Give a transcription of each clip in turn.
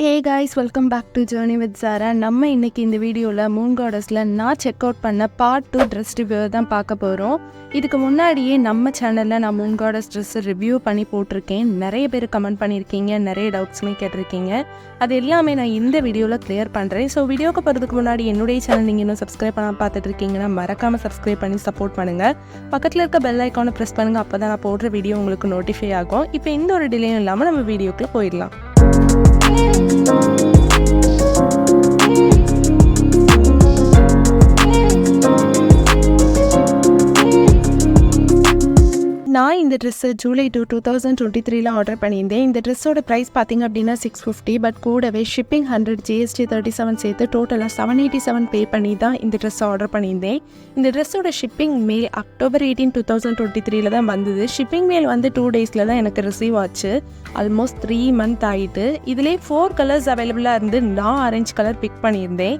Hey guys, welcome back to journey with Sara. நம்ம இன்றைக்கி இந்த வீடியோவில் மூன் காடஸில் நான் செக் அவுட் பண்ண பார்ட் 2 ட்ரெஸ் ரிவ்யூ தான் பார்க்க போகிறோம். இதுக்கு முன்னாடியே நம்ம சேனலில் நான் மூன் காடஸ் ட்ரெஸ்ஸை ரிவ்யூ பண்ணி போட்டிருக்கேன். நிறைய பேர் கமெண்ட் பண்ணியிருக்கீங்க, நிறைய டவுட்ஸுமே கேட்டிருக்கீங்க. அது எல்லாமே நான் இந்த வீடியோவில் கிளியர் பண்ணுறேன். ஸோ வீடியோக்கு போகிறதுக்கு முன்னாடி என்னுடைய சேனல் நீங்கள் இன்னும் சப்ஸ்கிரைப் பண்ணால் பார்த்துட்டு இருக்கீங்கன்னா மறக்காமல் சப்ஸ்கிரைப் பண்ணி சப்போர்ட் பண்ணுங்கள். பக்கத்தில் இருக்க பெல் ஐக்கானை ப்ரெஸ் பண்ணுங்கள், அப்போ தான் நான் போடுற வீடியோ உங்களுக்கு நோட்டிஃபை ஆகும். இப்போ எந்த ஒரு டிலேயும் இல்லாமல் நம்ம வீடியோக்குள்ளே போயிடலாம். நான் இந்த ட்ரெஸ்ஸை ஜூலை 2023 ஆர்டர் பண்ணியிருந்தேன். இந்த ட்ரெஸ்ஸோட ப்ரைஸ் பார்த்திங்க அப்படின்னா 650, பட் கூடவே ஷிப்பிங் 100, GST 37 சேர்த்து டோட்டலாக 787 பே பண்ணி தான் இந்த ட்ரெஸ்ஸை ஆர்டர் பண்ணியிருந்தேன். இந்த ட்ரெஸ்ஸோட ஷிப்பிங் மெயில் அக்டோபர் 18, 2023 தான் வந்தது. ஷிப்பிங் மெயில் வந்து 2 டேஸில் தான் எனக்கு ரிசீவ் ஆச்சு. ஆல்மோஸ்ட் 3 மந்த் ஆகிட்டு. இதிலே 4 கலர்ஸ் அவைலபிளாக இருந்து நான் ஆரஞ்சு கலர் பிக் பண்ணியிருந்தேன்.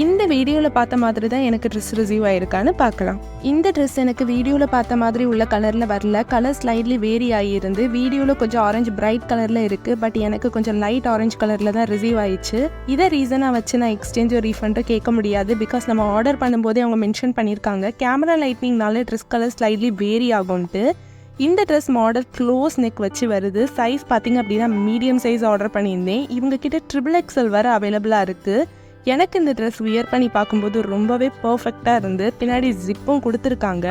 இந்த வீடியோவில் பார்த்த மாதிரி தான் எனக்கு ட்ரெஸ் ரிசீவ் ஆகிருக்கான்னு பார்க்கலாம். இந்த ட்ரெஸ் எனக்கு வீடியோவில் பார்த்த மாதிரி உள்ள கலரில் வரல. கலர் ஸ்லைட்லி வேரி ஆகியிருந்து வீடியோவில் கொஞ்சம் ஆரஞ்சு பிரைட் கலரில் இருக்குது, பட் எனக்கு கொஞ்சம் லைட் ஆரஞ்சு கலரில் தான் ரிசீவ் ஆயிடுச்சு. இதை ரீசனாக வச்சு நான் எக்ஸ்சேஞ்சோ ரீஃபண்டோ கேட்க முடியாது. பிகாஸ் நம்ம ஆர்டர் பண்ணும்போதே அவங்க மென்ஷன் பண்ணியிருக்காங்க கேமரா லைட்னிங்னால ட்ரெஸ் கலர் ஸ்லைட்லி வேரி ஆகும்ட்டு. இந்த ட்ரெஸ் மாடல் க்ளோஸ் நெக் வச்சு வருது. சைஸ் பார்த்திங்க அப்படின்னா மீடியம் சைஸ் ஆர்டர் பண்ணியிருந்தேன். இவங்கக்கிட்ட XXL வர அவைலபிளாக இருக்குது. எனக்கு இந்த ட்ரெஸ் வியர் பண்ணி பார்க்கும்போது ரொம்பவே பர்ஃபெக்டாக இருந்து பின்னாடி ஜிப்பும் கொடுத்துருக்காங்க.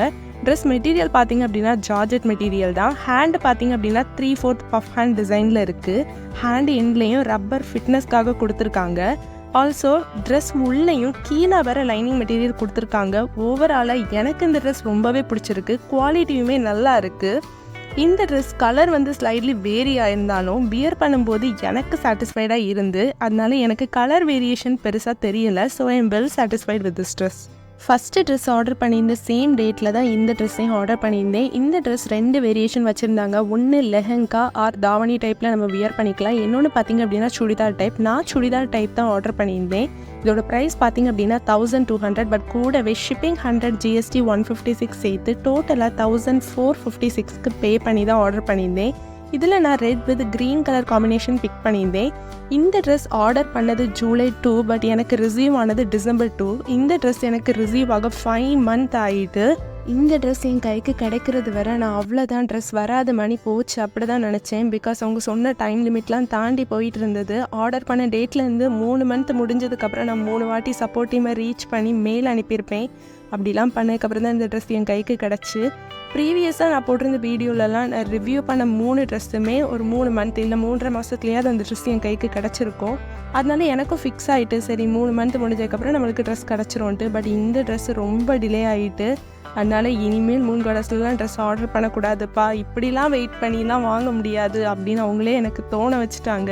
ட்ரெஸ் மெட்டீரியல் பார்த்திங்க அப்படின்னா ஜார்ஜெட் மெட்டீரியல் தான். ஹேண்டு பார்த்திங்க அப்படின்னா 3/4 பஃப் ஹேண்ட் டிசைனில் இருக்குது. ஹேண்டு எண்ட்லேயும் ரப்பர் ஃபிட்னஸ்க்காக கொடுத்துருக்காங்க. ஆல்சோ ட்ரெஸ் உள்ளேயும் கீழே வர லைனிங் மெட்டீரியல் கொடுத்துருக்காங்க. ஓவராலாக எனக்கு இந்த ட்ரெஸ் ரொம்பவே பிடிச்சிருக்கு. குவாலிட்டியுமே நல்லா இருக்குது. இந்த ட்ரெஸ் கலர் வந்து ஸ்லைட்லி வேரி ஆயிருந்தாலும் வியர் பண்ணும்போது எனக்கு சாட்டிஸ்ஃபைடாக இருந்து, அதனால எனக்கு கலர் வேரியேஷன் பெருசாக தெரியலை. So I am well satisfied with this dress. First dress order பண்ணியிருந்த சேம் டேட்டில் தான் இந்த ட்ரெஸ்ஸையும் ஆர்டர் பண்ணியிருந்தேன். இந்த ட்ரெஸ் 2 வேரியேஷன் வச்சுருந்தாங்க. ஒன்று லெஹங்கா ஆர் தாவணி டைப்பில் நம்ம வியர் பண்ணிக்கலாம். இன்னொன்று பார்த்திங்க அப்படின்னா சுடிதார் டைப். நான் சுடிதார் டைப் தான் ஆர்டர் பண்ணியிருந்தேன். இதோட ப்ரைஸ் பார்த்திங்க அப்படின்னா 1200, பட் கூடவே ஷிப்பிங் 100, GST 156 சேர்த்து டோட்டலாக 1456க்கு பே பண்ணி தான் ஆர்டர் பண்ணியிருந்தேன். இதில் நான் red with green colour combination pick பண்ணியிருந்தேன். இந்த ட்ரெஸ் ஆர்டர் பண்ணது ஜூலை 2, பட் எனக்கு ரிசீவ் ஆனது டிசம்பர் 2. இந்த ட்ரெஸ் எனக்கு ரிசீவ் ஆக 5 மந்த் ஆகிட்டு. இந்த ட்ரெஸ் என் கைக்கு கிடைக்கிறது வர நான் அவ்வளோதான், ட்ரெஸ் வராத மணி போச்சு அப்படி தான் நினச்சேன். பிகாஸ் அவங்க சொன்ன டைம் லிமிட்லாம் தாண்டி போயிட்டு இருந்தது. ஆர்டர் பண்ண டேட்லேருந்து 3 மந்த் முடிஞ்சதுக்கப்புறம் நான் 3 வாட்டி சப்போர்ட் டீமை ரீச் பண்ணி மெயில் அனுப்பியிருப்பேன். அப்படிலாம் பண்ணதுக்கப்புறம் தான் இந்த ட்ரெஸ் என் கைக்கு கிடச்சி. ப்ரீவியஸாக நான் போட்டிருந்த வீடியோலலாம் நான் ரிவ்யூ பண்ண 3 ட்ரெஸ்ஸுமே ஒரு 3 மந்த் இல்லை 3.5 மாதத்துலேயாவது அந்த ட்ரெஸ் என் கைக்கு கிடச்சிருக்கும். அதனால எனக்கும் ஃபிக்ஸ் ஆகிட்டு, சரி 3 மந்த் முடிஞ்சதுக்கப்புறம் நம்மளுக்கு ட்ரெஸ் கிடச்சிரும்ட்டு. பட் இந்த ட்ரெஸ் ரொம்ப டிலே ஆகிட்டு. அதனால் இனிமேல் மூன் காடஸ்லாம் ட்ரெஸ் ஆர்டர் பண்ணக்கூடாதுப்பா, இப்படிலாம் வெயிட் பண்ணிலாம் வாங்க முடியாது அப்படின்னு அவங்களே எனக்கு தோண வச்சுட்டாங்க.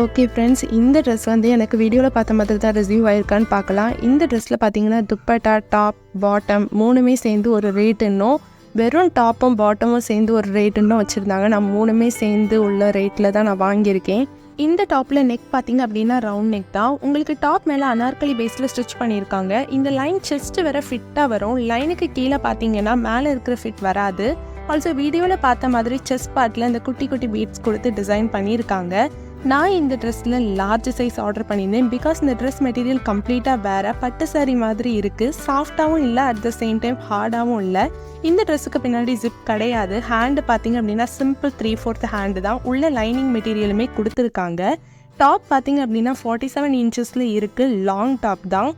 ஓகே ஃப்ரெண்ட்ஸ், இந்த ட்ரெஸ் வந்து எனக்கு வீடியோவில் பார்த்த மாதிரி தான் ரிசீவ் ஆகிருக்கான்னு பார்க்கலாம். இந்த ட்ரெஸ்ஸில் பார்த்தீங்கன்னா துப்பட்டா, டாப், பாட்டம் 3மே சேர்ந்து ஒரு ரேட்டுன்னும், வெறும் டாப்பும் பாட்டமும் சேர்ந்து ஒரு ரேட்டுன்னு வச்சுருந்தாங்க. நான் 3மே சேர்ந்து உள்ள ரேட்டில் தான் நான் வாங்கியிருக்கேன். இந்த டாப்பில் நெக் பார்த்திங்க அப்படின்னா ரவுண்ட் நெக் தான். உங்களுக்கு டாப் மேலே அனார்கலி பேஸில் ஸ்டிச் பண்ணியிருக்காங்க. இந்த லைன் செஸ்ட் வர ஃபிட்டாக வரும். லைனுக்கு கீழே பார்த்தீங்கன்னா மேலே இருக்கிற ஃபிட் வராது. ஆல்சோ வீடியோவில் பார்த்த மாதிரி செஸ்ட் பார்ட்டில் இந்த குட்டி குட்டி பீட்ஸ் கொடுத்து டிசைன் பண்ணியிருக்காங்க. நான் இந்த ட்ரெஸ்ஸில் லார்ஜ் சைஸ் ஆர்டர் பண்ணியிருந்தேன். பிகாஸ் இந்த ட்ரெஸ் மெட்டீரியல் கம்ப்ளீட்டாக வேறு பட்டு சாரி மாதிரி இருக்குது. சாஃப்டாகவும் இல்லை, அட் த சேம் டைம் ஹார்டாகவும் இல்லை. இந்த ட்ரெஸ்ஸுக்கு பின்னாடி ஜிப் கிடையாது. ஹேண்டு பார்த்திங்க அப்படின்னா சிம்பிள் 3/4 ஹேண்டு தான். உள்ள லைனிங் மெட்டீரியலுமே கொடுத்துருக்காங்க. டாப் பார்த்திங்க அப்படின்னா 47 இன்ச்சஸில் இருக்குது. லாங் டாப் தான்.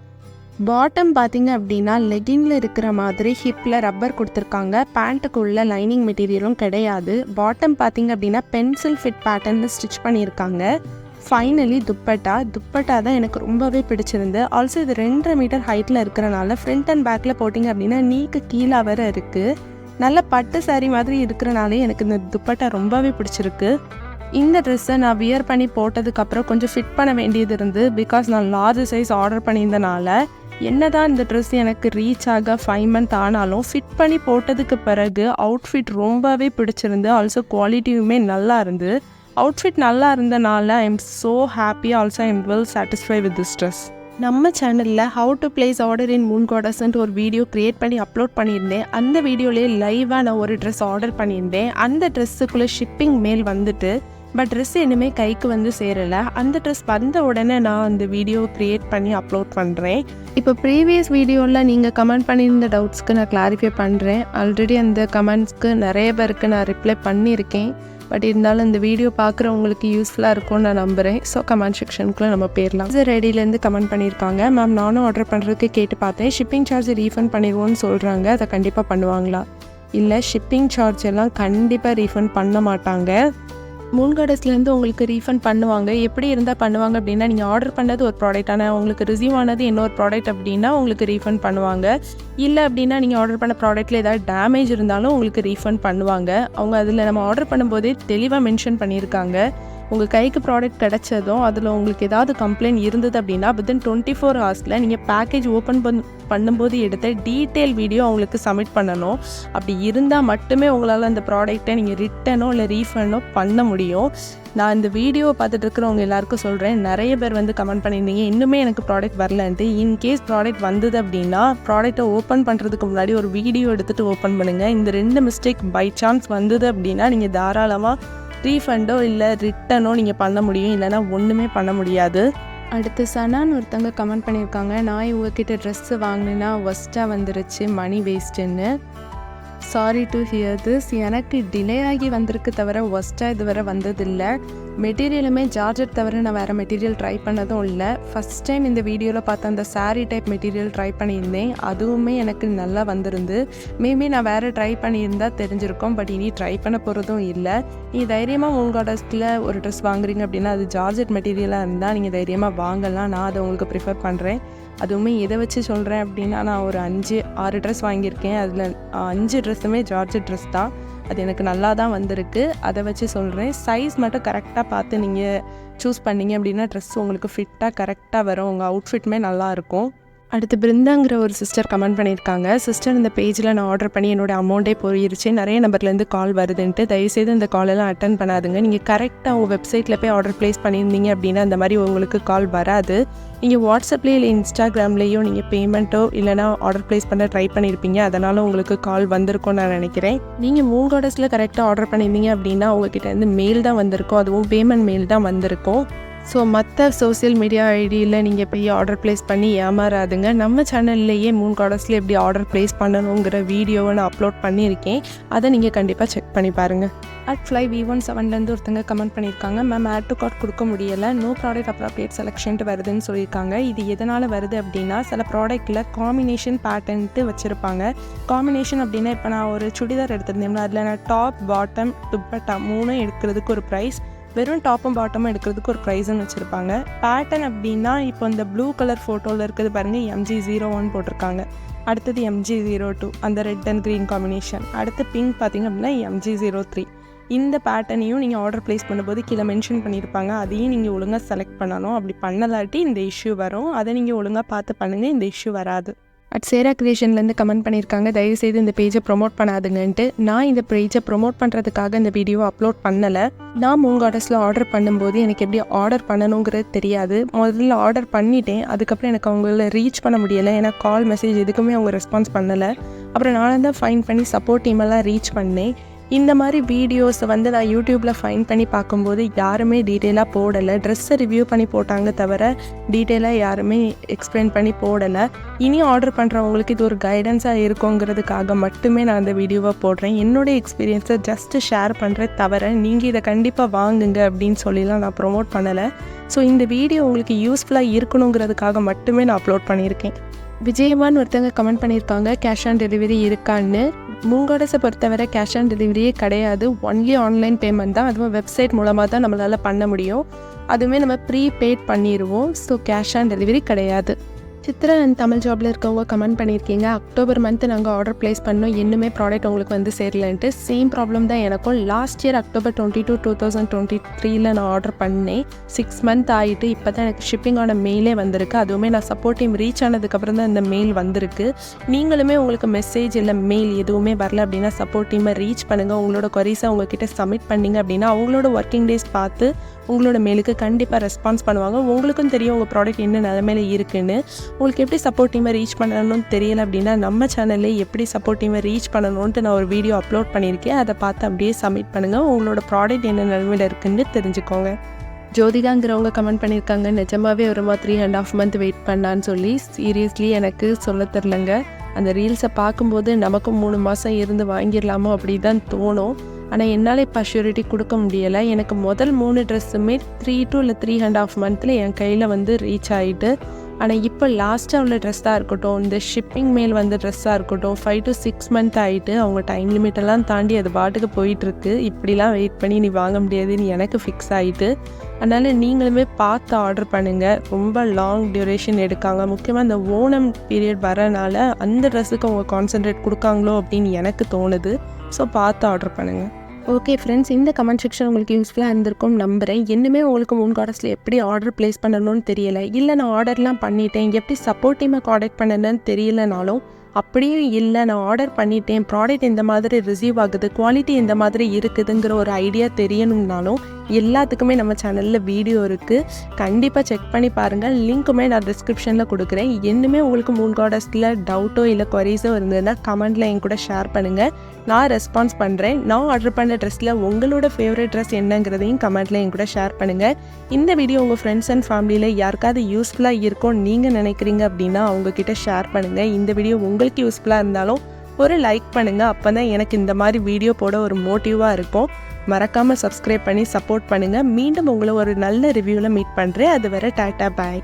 பாட்டம் பார்த்திங்க அப்படின்னா லெகினில் இருக்கிற மாதிரி ஹிப்பில் ரப்பர் கொடுத்துருக்காங்க. பேண்ட்டுக்குள்ள லைனிங் மெட்டீரியலும் கிடையாது. பாட்டம் பார்த்திங்க அப்படின்னா பென்சில் ஃபிட் பேட்டர்னில் ஸ்டிச் பண்ணியிருக்காங்க. ஃபைனலி துப்பட்டா தான் எனக்கு ரொம்பவே பிடிச்சிருந்து. ஆல்சோ இது 2.5 மீட்டர் ஹைட்டில் இருக்கிறனால ஃப்ரண்ட் அண்ட் பேக்கில் போட்டிங்க அப்படின்னா நீக்கு கீழே வர இருக்குது. நல்ல பட்டு சாரி மாதிரி இருக்கிறனாலே எனக்கு இந்த துப்பட்டா ரொம்பவே பிடிச்சிருக்கு. இந்த ட்ரெஸ்ஸை நான் வியர் பண்ணி போட்டதுக்கப்புறம் கொஞ்சம் ஃபிட் பண்ண வேண்டியது இருந்து. பிகாஸ் நான் லார்ஜ் சைஸ் ஆர்டர் பண்ணியிருந்தனால என்னதான் இந்த ட்ரெஸ் எனக்கு ரீச் ஆக 5 மந்த் ஆனாலும் ஃபிட் பண்ணி போட்டதுக்கு பிறகு அவுட்ஃபிட் ரொம்பவே பிடிச்சிருந்து. ஆல்சோ குவாலிட்டியுமே நல்லா இருந்து. அவுட்ஃபிட் நல்லா இருந்தனால I am so happy. Also I am well satisfy with this dress. நம்ம சேனலில் how to place order in moon காடஸ்ன்ட்டு ஒரு வீடியோ க்ரியேட் பண்ணி அப்லோட் பண்ணியிருந்தேன். அந்த வீடியோலேயே லைவாக நான் ஒரு ட்ரெஸ் ஆர்டர் பண்ணியிருந்தேன். அந்த ட்ரெஸ்ஸுக்குள்ளே ஷிப்பிங் மெயில் வந்துட்டு பட் ட்ரெஸ் இனிமேல் கைக்கு வந்து சேரலை. அந்த ட்ரெஸ் வந்த உடனே நான் அந்த வீடியோ க்ரியேட் பண்ணி அப்லோட் பண்ணுறேன். இப்போ ப்ரீவியஸ் வீடியோவில் நீங்கள் கமெண்ட் பண்ணியிருந்த டவுட்ஸ்க்கு நான் கிளாரிஃபை பண்ணுறேன். ஆல்ரெடி அந்த கமெண்ட்ஸ்க்கு நிறைய பேருக்கு நான் ரிப்ளை பண்ணியிருக்கேன். பட் இருந்தாலும் இந்த வீடியோ பார்க்குறவங்களுக்கு யூஸ்ஃபுல்லாக இருக்கும்னு நான் நம்புகிறேன். ஸோ கமெண்ட் செக்ஷனுக்குள்ளே நம்ம போயிடலாம். ரெடியிலேருந்து கமெண்ட் பண்ணியிருக்காங்க. மேம் நானும் ஆர்டர் பண்ணுறதுக்கு கேட்டு பார்த்தேன், ஷிப்பிங் சார்ஜ் ரீஃபண்ட் பண்ணிடுவோன்னு சொல்கிறாங்க, அதை கண்டிப்பாக பண்ணுவாங்களா? இல்லை, ஷிப்பிங் சார்ஜ் எல்லாம் கண்டிப்பாக ரீஃபண்ட் பண்ண மாட்டாங்க. மூன்கார்டஸ்லேருந்து உங்களுக்கு ரீஃபண்ட் பண்ணுவாங்க. எப்படி இருந்தால் பண்ணுவாங்க அப்படின்னா, நீங்கள் ஆர்டர் பண்ணது ஒரு ப்ராடக்ட், ஆனால் உங்களுக்கு ரிசீவ் ஆனது இன்னொரு ப்ராடக்ட் அப்படின்னா உங்களுக்கு ரீஃபண்ட் பண்ணுவாங்க. இல்லை அப்படின்னா நீங்கள் ஆர்டர் பண்ண ப்ராடக்ட்டில் ஏதாவது டேமேஜ் இருந்தாலும் உங்களுக்கு ரீஃபண்ட் பண்ணுவாங்க. அவங்க அதில் நம்ம ஆர்டர் பண்ணும்போதே தெளிவாக மென்ஷன் பண்ணியிருக்காங்க. உங்கள் கைக்கு ப்ராடக்ட் கிடச்சதும் அதில் உங்களுக்கு ஏதாவது கம்ப்ளைண்ட் இருந்தது அப்படின்னா வித்தின் 24 ஹவர்ஸில் நீங்கள் பேக்கேஜ் ஓப்பன் பண்ணும்போது எடுத்த டீட்டெயில் வீடியோ அவங்களுக்கு சப்மிட் பண்ணணும். அப்படி இருந்தால் மட்டுமே உங்களால் அந்த ப்ராடக்டை நீங்கள் ரிட்டனோ இல்லை ரீஃபண்டோ பண்ண முடியும். நான் இந்த வீடியோவை பார்த்துட்டு இருக்கிறவங்க எல்லாருக்கும் சொல்கிறேன், நிறைய பேர் வந்து கமெண்ட் பண்ணியிருந்தீங்க இன்னுமே எனக்கு ப்ராடக்ட் வரலன்ட்டு. இன்கேஸ் ப்ராடக்ட் வந்தது அப்படின்னா ப்ராடக்ட்டை ஓப்பன் பண்ணுறதுக்கு முன்னாடி ஒரு வீடியோ எடுத்துகிட்டு ஓப்பன் பண்ணுங்கள். இந்த 2 மிஸ்டேக் பை சான்ஸ் வந்தது அப்படின்னா நீங்கள் தாராளமாக ரீஃபண்டோ இல்லை ரிட்டனோ நீங்கள் பண்ண முடியும், இல்லைனா ஒன்றுமே பண்ண முடியாது. அடுத்து சனான்னு ஒருத்தவங்க கமெண்ட் பண்ணியிருக்காங்க, நான் உங்ககிட்ட ட்ரெஸ்ஸு வாங்கினேன்னா ஒஸ்ட்டாக வந்துருச்சு, மணி வேஸ்ட்டுன்னு. Sorry to hear this. எனக்கு டிலே ஆகி வந்திருக்கு தவிர ஒஸ்ட்டாக இதுவரை வந்ததில்லை. மெட்டீரியலுமே ஜார்ஜெட் தவிர நான் வேறு மெட்டீரியல் ட்ரை பண்ணதும் இல்லை. ஃபஸ்ட் டைம் இந்த வீடியோவில் பார்த்த அந்த சாரீ டைப் மெட்டீரியல் ட்ரை பண்ணியிருந்தேன், அதுவுமே எனக்கு நல்லா வந்திருந்து. மேபி நான் வேறு ட்ரை பண்ணியிருந்தால் தெரிஞ்சிருக்கோம், பட் இனி ட்ரை பண்ண போகிறதும் இல்லை. நீங்கள் தைரியமாக மூன்கார்டஸ்டில் ஒரு ட்ரெஸ் வாங்குறீங்க அப்படின்னா அது ஜார்ஜெட் மெட்டீரியலாக இருந்தால் நீங்கள் தைரியமாக வாங்கலாம். நான் அதை உங்களுக்கு ப்ரிஃபர் பண்ணுறேன். அதுவுமே எதை வச்சு சொல்கிறேன் அப்படின்னா, நான் ஒரு 5-6 ட்ரெஸ் வாங்கியிருக்கேன். அதில் 5 ட்ரெஸ்ஸுமே ஜார்ஜெட் ட்ரெஸ் தான். அது எனக்கு நல்லா தான் வந்திருக்கு, அதை வச்சு சொல்கிறேன். சைஸ் மட்டும் கரெக்டாக பார்த்து நீங்கள் சூஸ் பண்ணிங்க அப்படின்னா ட்ரெஸ் உங்களுக்கு ஃபிட்டாக கரெக்டாக வரும், உங்கள் அவுட்ஃபிட்டுமே நல்லாயிருக்கும். அடுத்து பிருந்தாங்கிற ஒரு சிஸ்டர் கமெண்ட் பண்ணியிருக்காங்க, சிஸ்டர் இந்த பேஜில் நான் ஆர்டர் பண்ணி என்னோடய அமௌண்ட்டே போயிருச்சு, நிறைய நம்பர்லேருந்து கால் வருதுன்ட்டு. தயவுசெய்து இந்த காலெல்லாம் அட்டன் பண்ணாதுங்க. நீங்கள் கரெக்டாக உங்கள் வெப்சைட்டில் போய் ஆர்டர் ப்ளேஸ் பண்ணியிருந்தீங்க அப்படின்னா அந்த மாதிரி உங்களுக்கு கால் வராது. நீங்கள் வாட்ஸ்அப்லேயே இல்லை இன்ஸ்டாகிராம்லேயும் நீங்கள் பேமெண்ட்டோ இல்லைனா ஆர்டர் ப்ளேஸ் பண்ண ட்ரை பண்ணியிருப்பீங்க, அதனால் உங்களுக்கு கால் வந்திருக்கும்னு நான் நினைக்கிறேன். நீங்கள் மூன்கார்டஸில் கரெக்டாக ஆர்டர் பண்ணியிருந்தீங்க அப்படின்னா உங்கள்கிட்ட இருந்து மெயில் தான் வந்திருக்கும், அதுவும் பேமெண்ட் மெயில் தான் வந்திருக்கும். ஸோ மற்ற சோசியல் மீடியா ஐடியில் நீங்கள் போய் ஆர்டர் ப்ளேஸ் பண்ணி ஏமாறாதுங்க. நம்ம சேனல்லையே மூன்கார்டஸில் எப்படி ஆர்டர் ப்ளேஸ் பண்ணணுங்கிற வீடியோவை நான் அப்லோட் பண்ணியிருக்கேன், அதை நீங்கள் கண்டிப்பாக செக் பண்ணி பாருங்கள். @flyv17லேருந்து ஒருத்தங்க கமெண்ட் பண்ணியிருக்காங்க, மேம் ஆட் டு கார்ட் கொடுக்க முடியலை, நோ ப்ராடக்ட் அப்ராப்ரியேட் செலெக்ஷன்ட்டு வருதுன்னு சொல்லியிருக்காங்க. இது எதனால் வருது அப்படின்னா, சில ப்ராடக்ட்டில் காம்பினேஷன் பேட்டர்ன்ட்டு வச்சுருப்பாங்க. காம்பினேஷன் அப்படின்னா, இப்போ நான் ஒரு சுடிதார் எடுத்திருந்தேன், அதில் நான் டாப் பாட்டம் துப்பட்டா 3 எடுக்கிறதுக்கு ஒரு ப்ரைஸ், வெறும் டாப்பும் பாட்டமும் எடுக்கிறதுக்கு ஒரு ப்ரைஸ்ன்னு வச்சுருப்பாங்க. பேட்டர்ன் அப்படின்னா, இப்போ இந்த ப்ளூ கலர் ஃபோட்டோவில் இருக்கிறது பாருங்கள், MG01 போட்டிருக்காங்க. அடுத்தது MG02, அந்த ரெட் அண்ட் க்ரீன் காம்பினேஷன். அடுத்து பிங்க் பார்த்திங்க அப்படின்னா MG03. இந்த பேட்டர்னையும் நீங்கள் ஆர்டர் ப்ளேஸ் பண்ணும்போது கீழே மென்ஷன் பண்ணியிருப்பாங்க, அதையும் நீங்கள் ஒழுங்காக செலக்ட் பண்ணணும். அப்படி பண்ணலாட்டி இந்த இஷ்யூ வரும், அதை நீங்கள் ஒழுங்காக பார்த்து பண்ணுங்கள், இந்த இஷ்யூ வராது. சேரா கிரியேஷன்லேருந்து கமெண்ட் பண்ணியிருக்காங்க, தயவுசெய்து இந்த பேஜை ப்ரொமோட் பண்ணாதுங்கன்ட்டு. நான் இந்த பேஜை ப்ரொமோட் பண்ணுறதுக்காக இந்த வீடியோ அப்லோட் பண்ணலை. நான் மூன்கார்டஸில் ஆர்டர் பண்ணும்போது எனக்கு எப்படி ஆர்டர் பண்ணணுங்கிறது தெரியாது. முதல்ல ஆர்டர் பண்ணிட்டேன், அதுக்கப்புறம் எனக்கு அவங்கள ரீச் பண்ண முடியலை, ஏன்னா கால் மெசேஜ் எதுக்குமே அவங்க ரெஸ்பான்ஸ் பண்ணலை. அப்புறம் நானும் தான் ஃபைன் பண்ணி சப்போர்ட் டீமெல்லாம் ரீச் பண்ணேன். இந்த மாதிரி வீடியோஸை வந்து நான் யூடியூப்பில் ஃபைன் பண்ணி பார்க்கும்போது யாருமே டீட்டெயிலாக போடலை. ட்ரெஸ்ஸை ரிவ்யூ பண்ணி போட்டாங்க தவிர டீட்டெயிலாக யாருமே எக்ஸ்பிளைன் பண்ணி போடலை. இனி ஆர்டர் பண்ணுறவங்களுக்கு இது ஒரு கைடன்ஸாக இருக்குங்கிறதுக்காக மட்டுமே நான் அந்த வீடியோவை போடுறேன். என்னுடைய எக்ஸ்பீரியன்ஸை ஜஸ்ட்டு ஷேர் பண்ணுறேன் தவிர நீங்கள் இதை கண்டிப்பாக வாங்குங்க அப்படின்னு சொல்லிலாம் நான் ப்ரொமோட் பண்ணலை. ஸோ இந்த வீடியோ உங்களுக்கு யூஸ்ஃபுல்லாக இருக்கணுங்கிறதுக்காக மட்டுமே நான் அப்லோட் பண்ணியிருக்கேன். விஜயமான் ஒருத்தங்க கமெண்ட் பண்ணியிருக்காங்க, கேஷ் ஆன் டெலிவரி இருக்கான்னு. மூன்கார்டஸை பொறுத்தவரை கேஷ் ஆன் டெலிவரியே கிடையாது, ஒன்லி ஆன்லைன் பேமெண்ட் தான். அதுவும் வெப்சைட் மூலமாக தான் நம்மளால் பண்ண முடியும், அதுவுமே நம்ம ப்ரீபெய்ட் பண்ணிடுவோம். ஸோ கேஷ் ஆன் டெலிவரி கிடையாது. சித்ரா அண்ட் தமிழ் ஜாபில் இருக்கவங்க கமெண்ட் பண்ணியிருக்கீங்க, அக்டோபர் மந்த் நாங்கள் ஆர்டர் ப்ளேஸ் பண்ணோம், இன்னுமே ப்ராடக்ட் உங்களுக்கு வந்து சேரலன்ட்டு. சேம் ப்ராப்ளம் தான் எனக்கும். லாஸ்ட் இயர் October 22, 2023 நான் ஆர்டர் பண்ணேன். 6 மந்த் ஆகிட்டு இப்போ தான் எனக்கு ஷிப்பிங்கான மெயிலே வந்திருக்கு. அதுவுமே நான் சப்போர்ட் டீம் ரீச் ஆனதுக்கப்புறம் தான் இந்த மெயில் வந்திருக்கு. நீங்களுமே உங்களுக்கு மெசேஜ் இல்லை மெயில் எதுவுமே வரல அப்படின்னா சப்போர்ட் டீமை ரீச் பண்ணுங்கள். உங்களோட கொரீஸை உங்ககிட்ட சப்மிட் பண்ணிங்க அப்படின்னா அவங்களோட ஒர்க்கிங் டேஸ் பார்த்து உங்களோட மெயிலுக்கு கண்டிப்பாக ரெஸ்பான்ஸ் பண்ணுவாங்க. உங்களுக்கும் தெரியும் உங்கள் ப்ராடக்ட் என்ன நிலைமையில இருக்குன்னு. உங்களுக்கு எப்படி சப்போர்ட் டீமை ரீச் பண்ணணும்னு தெரியல அப்படின்னா நம்ம சேனல்லே எப்படி சப்போர்ட் டீமை ரீச் பண்ணணும்ன்ட்டு நான் ஒரு வீடியோ அப்லோட் பண்ணியிருக்கேன். அதை பார்த்து அப்படியே சப்மிட் பண்ணுங்கள். உங்களோட ப்ராடக்ட் என்ன நிலைமையில் இருக்குன்னு தெரிஞ்சுக்கோங்க. ஜோதிகாங்கிறவங்க கமெண்ட் பண்ணியிருக்காங்க, நிஜமாவே ஒரு 3.5 month வெயிட் பண்ணான்னு சொல்லி. சீரியஸ்லி எனக்கு சொல்ல தெரிலங்க. அந்த ரீல்ஸை பார்க்கும்போது நமக்கும் 3 மாதம் இருந்து வாங்கிடலாமோ அப்படி தான் தோணும். ஆனால் என்னால் இப்போ அஷ்யூரிட்டி கொடுக்க முடியலை. எனக்கு முதல் 3 ட்ரெஸ்ஸுமே 3 to 3.5 months என் கையில் வந்து ரீச் ஆகிட்டு. ஆனால் இப்போ லாஸ்ட்டாக உள்ள ட்ரெஸ்ஸாக இருக்கட்டும், இந்த ஷிப்பிங் மேல் வந்த ட்ரெஸ்ஸாக இருக்கட்டும் 5 to 6 months ஆகிட்டு அவங்க டைம் லிமிட்டெல்லாம் தாண்டி அது பாட்டுக்கு போயிட்டுருக்கு. இப்படிலாம் வெயிட் பண்ணி நீ வாங்க முடியாதுன்னு எனக்கு ஃபிக்ஸ் ஆகிட்டு. அதனால் நீங்களுமே பார்த்து ஆர்டர் பண்ணுங்கள். ரொம்ப லாங் டியூரேஷன் எடுக்காங்க. முக்கியமாக இந்த ஓணம் பீரியட் வரனால அந்த ட்ரெஸ்ஸுக்கு அவங்க கான்சன்ட்ரேட் கொடுக்காங்களோ அப்படின்னு எனக்கு தோணுது. ஸோ பார்த்து ஆர்டர் பண்ணுங்கள். ஓகே ஃப்ரெண்ட்ஸ், இந்த கமெண்ட் செக்ஷன் உங்களுக்கு யூஸ்ஃபுல்லாக இருந்திருக்கும் நம்புகிறேன். இன்னுமே உங்களுக்கு மூன் கார்டர்ஸில் எப்படி ஆர்டர் ப்ளேஸ் பண்ணணும்னு தெரியலை, இல்லை நான் ஆர்டர்லாம் பண்ணிட்டேன் எப்படி சப்போர்ட் டீமை காண்டாக்ட் பண்ணணுன்னு தெரியலனாலும், அப்படியும் இல்லை நான் ஆர்டர் பண்ணிட்டேன் ப்ராடக்ட் எந்த மாதிரி ரிசீவ் ஆகுது, குவாலிட்டி எந்த மாதிரி இருக்குதுங்கிற ஒரு ஐடியா தெரியணும்னாலும் எல்லாத்துக்குமே நம்ம சேனலில் வீடியோ இருக்குது. கண்டிப்பாக செக் பண்ணி பாருங்கள். லிங்க்குமே நான் டிஸ்கிரிப்ஷனில் கொடுக்குறேன். இன்னுமே உங்களுக்கு மூன் கார்டர்ஸில் டவுட்டோ இல்லை குவரிஸோ இருந்ததுன்னா கமெண்ட்டில் என் கூட ஷேர் பண்ணுங்கள். நான் ரெஸ்பான்ஸ் பண்ணுறேன். நான் ஆர்டர் பண்ண ட்ரெஸ்ஸில் உங்களோட ஃபேவரட் ட்ரெஸ் என்னங்கிறதையும் கமெண்ட்டில் என் கூட ஷேர் பண்ணுங்கள். இந்த வீடியோ உங்கள் ஃப்ரெண்ட்ஸ் அண்ட் ஃபேமிலியில் யாருக்காவது யூஸ்ஃபுல்லாக இருக்கும்னு நீங்கள் நினைக்கிறீங்க அப்படின்னா அவங்கக்கிட்ட ஷேர் பண்ணுங்கள். இந்த வீடியோ உங்களுக்கு யூஸ்ஃபுல்லாக இருந்தாலும் ஒரு லைக் பண்ணுங்கள். அப்போ தான் எனக்கு இந்த மாதிரி வீடியோ போட ஒரு மோட்டிவாக இருக்கும். மறக்காமல் சப்ஸ்கிரைப் பண்ணி சப்போர்ட் பண்ணுங்கள். மீண்டும் உங்களை ஒரு நல்ல ரிவ்யூவில் மீட் பண்ணுறேன். அது வரை டாட்டா பாய்.